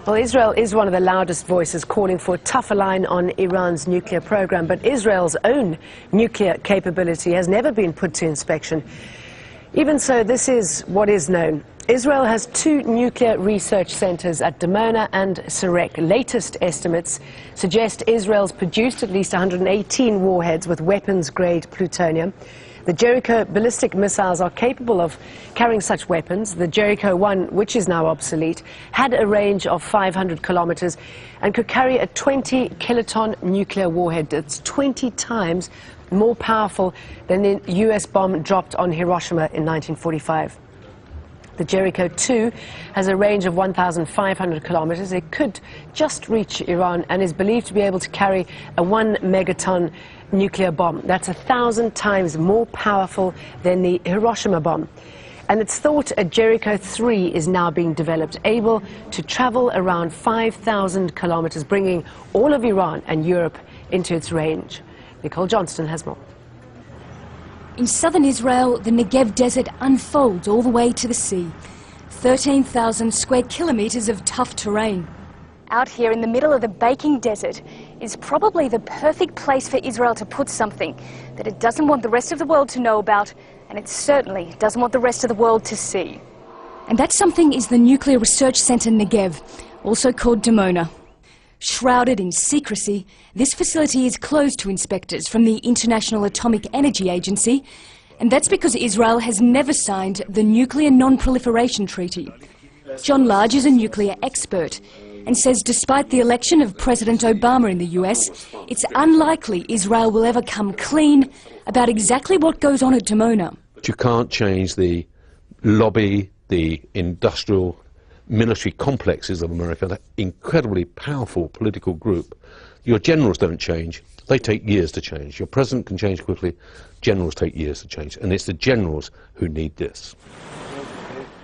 Well, Israel is one of the loudest voices calling for a tougher line on Iran's nuclear program, but Israel's own nuclear capability has never been put to inspection. Even so, this is what is known. Israel has 2 nuclear research centers at Dimona and Sorek. Latest estimates suggest Israel's produced at least 118 warheads with weapons-grade plutonium. The Jericho ballistic missiles are capable of carrying such weapons. The Jericho-1, which is now obsolete, had a range of 500 kilometers and could carry a 20-kiloton nuclear warhead. That's 20 times more powerful than the US bomb dropped on Hiroshima in 1945. The Jericho-2 has a range of 1,500 kilometers. It could just reach Iran and is believed to be able to carry a 1-megaton nuclear bomb. That's 1,000 times more powerful than the Hiroshima bomb. And it's thought a Jericho-3 is now being developed, able to travel around 5,000 kilometers, bringing all of Iran and Europe into its range. Nicole Johnston has more. In southern Israel, the Negev desert unfolds all the way to the sea. 13,000 square kilometers of tough terrain. Out here in the middle of the baking desert is probably the perfect place for Israel to put something that it doesn't want the rest of the world to know about, and it certainly doesn't want the rest of the world to see. And that something is the Nuclear Research Center Negev, also called Dimona. Shrouded in secrecy, this facility is closed to inspectors from the International Atomic Energy Agency, and that's because Israel has never signed the Nuclear Non-Proliferation Treaty. John Large is a nuclear expert and says despite the election of President Obama in the US, it's unlikely Israel will ever come clean about exactly what goes on at Dimona. You can't change the lobby, the industrial military complexes of America, that incredibly powerful political group. Your generals don't change. They take years to change. Your president can change quickly. Generals take years to change. And it's the generals who need this.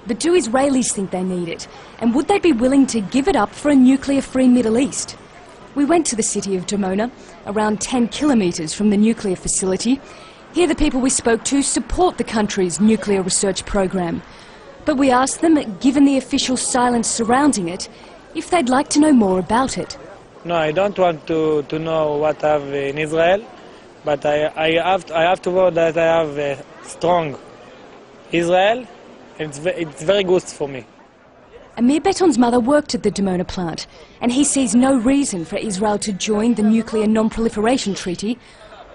But do Israelis think they need it? And would they be willing to give it up for a nuclear-free Middle East? We went to the city of Dimona, around 10 kilometres from the nuclear facility. Here the people we spoke to support the country's nuclear research program. But we asked them, given the official silence surrounding it, if they'd like to know more about it. No, I don't want to know what I have in Israel, but I have to know that I have a strong Israel. It's very good for me. Amir Beton's mother worked at the Dimona plant, and he sees no reason for Israel to join the Nuclear Non-Proliferation Treaty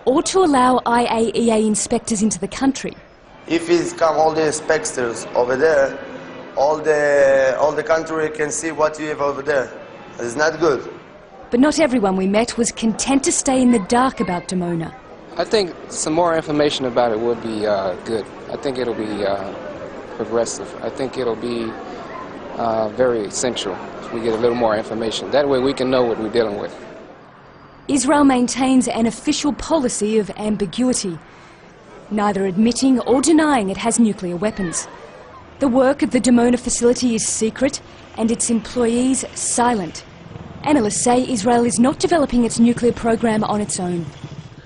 or to allow IAEA inspectors into the country. If it's come all the inspectors over there, all the country can see what you have over there. It's not good. But not everyone we met was content to stay in the dark about Dimona. I think some more information about it would be good. I think it'll be progressive. I think it'll be very essential if we get a little more information. That way we can know what we're dealing with. Israel maintains an official policy of ambiguity, neither admitting or denying it has nuclear weapons. The work at the Dimona facility is secret and its employees silent. Analysts say Israel is not developing its nuclear program on its own.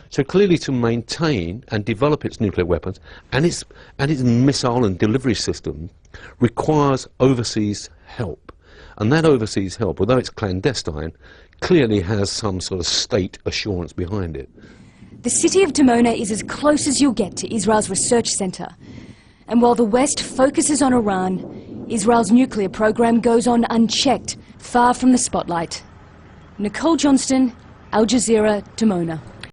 So clearly to maintain and develop its nuclear weapons and its missile and delivery system requires overseas help. And that overseas help, although it's clandestine, clearly has some sort of state assurance behind it. The city of Dimona is as close as you'll get to Israel's research centre. And while the West focuses on Iran, Israel's nuclear program goes on unchecked, far from the spotlight. Nicole Johnston, Al Jazeera, Dimona.